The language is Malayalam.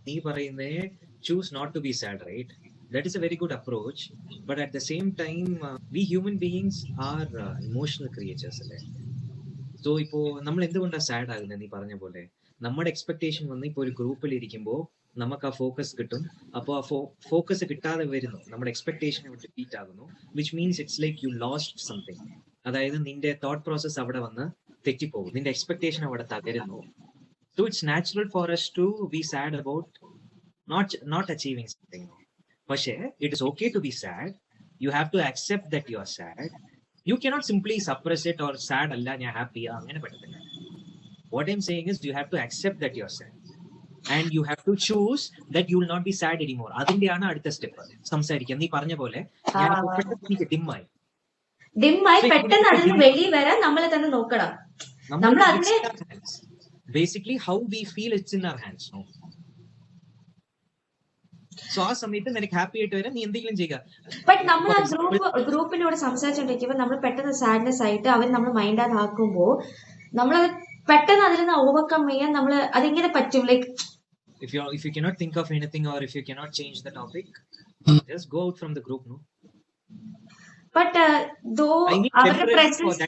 നീ പറയുന്നേ choose not to be sad, right? That is a very good approach, but at the same time we human beings are emotional creatures അല്ലേ. സോ ഇപ്പോ നമ്മൾ എന്തുകൊണ്ടാണ് സാഡ് ആകുന്നത്? നീ പറഞ്ഞ പോലെ നമ്മുടെ എക്സ്പെക്ടേഷൻ വന്ന് ഇപ്പോൾ ഒരു ഗ്രൂപ്പിൽ ഇരിക്കുമ്പോൾ നമുക്ക് ആ ഫോക്കസ് കിട്ടും. അപ്പോൾ ആ ഫോക്കസ് കിട്ടാതെ വരുന്നു, നമ്മുടെ എക്സ്പെക്ടേഷൻ ഡിഫീറ്റ് ആകുന്നു, which means it's like you lost something. അതായത് നിന്റെ തോട്ട് പ്രോസസ് അവിടെ വന്ന് തെറ്റിപ്പോകും, നിന്റെ എക്സ്പെക്ടേഷൻ അവിടെ തകരുന്നു. So it's natural for us to be sad about not achieving something. പക്ഷേ it is okay to be sad. You have to accept that you are sad. You cannot simply suppress it or sad അല്ല ഞാൻ ഹാപ്പി അങ്ങനെ പറ്റത്തില്ല. What I'm saying is you have to accept that you're sad and you have to choose that you will not be sad anymore. അതിന്റെയാണ് അടുത്ത സ്റ്റെപ്പ് സംസാരിക്കാം. നീ പറഞ്ഞ പോലെ ഞാനിപ്പോ പെട്ടെന്ന് എനിക്ക് ഡിമ്മായി പെട്ടെന്ന് അതിന് വെളിയിൽ വരാൻ നമ്മളെ തന്നെ നോക്കണം. നമ്മൾ അതിനെ basically how we feel, it's in our hands. No? So ആ സമയത്ത് നിനക്ക് ഹാപ്പി ആയിട്ട് വരാൻ നീ എന്തെങ്കിലും ചെയ്യുക. ബട്ട് നമ്മൾ ആ ഗ്രൂപ്പിനോട് സംസാരിച്ചോണ്ടിരിക്കുമ്പോൾ നമ്മൾ പെട്ടെന്ന് സാഡ്നെസ് ആയിട്ട് അവർ നമ്മൾ മൈൻഡ് ആക്കുമ്പോൾ നമ്മൾ പെട്ടെന്ന് അതിൽ നിന്ന് ഓവർകം ചെയ്യാൻ നമ്മൾ അതെങ്ങനെ പറ്റും? Like if you cannot think of anything or if you cannot change the topic, just go out from the group, no? But though I mean, our presence